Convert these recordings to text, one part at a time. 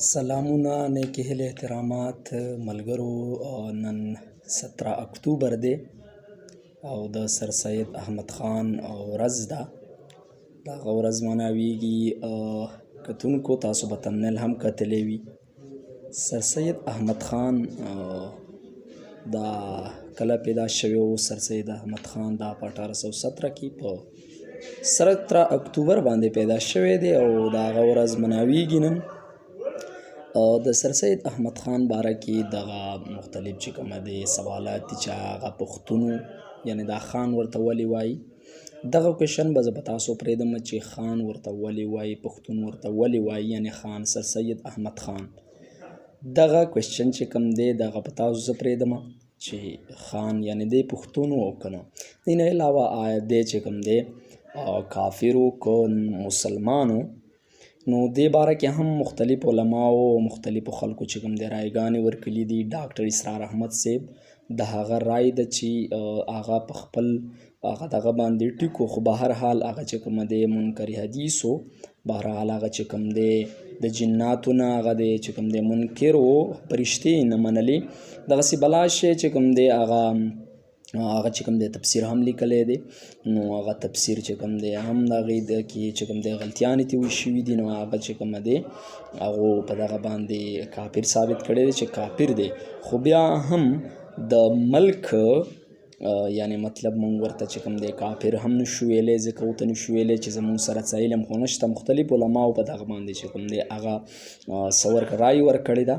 سلامونه نیکې هیلې احترامات ملګرو. نن 17 اکتوبر دی او د سر سید احمد خان ورځ ده. دغه ورځ مناویږي. کتونکو تاسو به تمنیل هم کتلی وي. سر سید احمد خان دا کله پیدا شوی و؟ سر سید احمد خان دا په 1817 کې په 17 اکتوبر باندې پیدا شوی دی او د هغه ورځ مناویږي نن. د سر سید احمد خان باره کې دغه مختلف چې کومه دی سوالات دي چې هغه پښتون یعنی دا خان ورته ولې وایي. دغه کوېشن به زه په تاسو پرېږدم چې خان ورته ولې وایي، پښتون ورته ولې وایي، یعنی خان سر سید احمد خان. دغه کوېشن چې کوم دی دغه په تاسو زه پرېږدم چې خان یعنی دی پښتون او که نه. دې نه علاوه دی چې کوم دی کافر و که مسلمانو، نو دې باره کې هم مختلف علماو او مختلفو خلکو چې کوم دی رایګانې ورکړي دي. ډاکټر اسرار احمد صاحب د هغه رای ده چې هغه په خپل هغه دغه باندې ټیک و، خو به هر حال هغه چې کومه دی منکر حدیث و. بهرحال هغه چې کوم دی د جناتو نه هغه دی چې کوم دی منکر و، فرشتې یې نه منلې. دغسې بلا شی چې کوم دی هغه چې کوم دی تفسیر هم لیکلی دی. نو هغه تفسیر چې کوم دی هم د هغې کې چې کوم دی غلطیانې ترې وشوي دي، نو هغه چې کومه دی هغو په دغه باندې کافر ثابت کړی دی چې کافر دی. خو بیا هم د ملک یعنی مطلب مونږ ورته چې کوم دی کافر هم نشو ویلی، ځکه ورته نشو ویلی چې زمونږ سره څه علم خو نشته. مختلف علماو په دغه باندې چې کوم دی هغه رای ورکړې ده.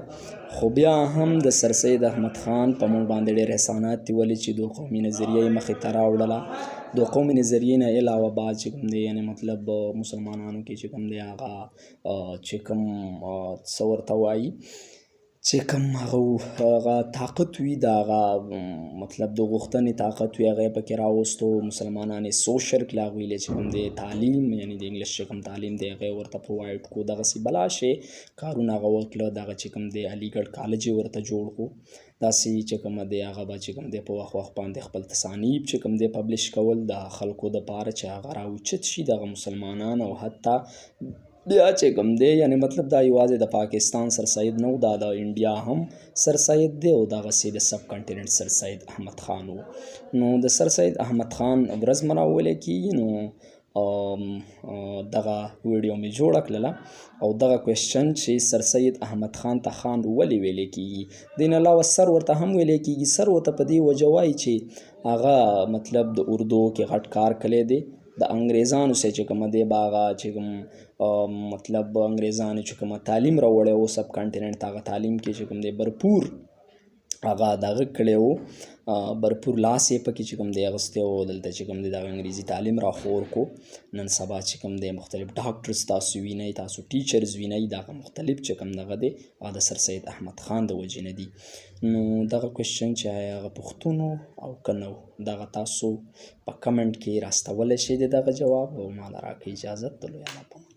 خو بیا هم د سر سید احمد خان په مونږ باندې ډېر احسانات دي، ولې چې دو قومي نظریه یې مخې ته راوړله. دو قومي نظریې نه علاوه بعد چې کوم دی یعنی مطلب مسلمانانو کې چې کوم دی هغه چې کوم څه ورته وایي چې کوم هغه طاقت وي، د هغه مطلب د غوښتنې طاقت وي، هغه یې پکې راوستو. مسلمانان یې سوشل کړل، هغوی یې چې کوم دی تعلیم یعنی د انګلیش چې کوم تعلیم دی هغه یې ورته پرووایډ کړو. دغسې بلا شی کارونه هغه وکړه. دغه چې کوم دی علیګړ کالج یې ورته جوړ کړو. داسې چې کومه دی هغه به چې کوم دی په وخت باندې خپل تصانیف چې کوم دی پبلش کول د خلکو دپاره چې هغه راوچت شي دغه مسلمانان. او حتی بیا چې کوم دی یعنی مطلب دا یوازې د پاکستان سر سید نه و، دا د انډیا هم سر سید دی او دغسې د سب کنټیننټ سر سید احمد خان و. نو د سر سید احمد خان ورځ مناولی کېږي. نو دغه ویډیو مې جوړه کړله او دغه کوېشن چې سر سید احمد خان ته خان ولې ویلی کېږي. دې نه علاوه سر ورته هم ویلی کېږي. سر ورته په دې وجه وایي چې هغه مطلب د اردو کې غټ کار کلی دی. د انګریزانو سره چې کومه دی به هغه چې کوم مطلب انګریزانو چې کومه تعلیم راوړی و سب کانټیننټ ته، هغه تعلیم کې چې کوم دی برپور هغه دغه کړی و، برپور لاس یې پکې چې کوم دی اخیستی و. دلته چې کوم دی دغه انګریزي تعلیم راخور کو. نن سبا چې کوم دی مختلف ډاکټرز تاسو وینئ، تاسو ټیچرز وینئ، دغه مختلف چې کوم دغه دی هغه د سر سید احمد خان د وجې نه دي. نو دغه کوېشن چې هغه پښتون او که نه و، دغه تاسو په کمنټ کې راستولی شئ د دغه جواب. او ما له راکړئ اجازت د لوی الله په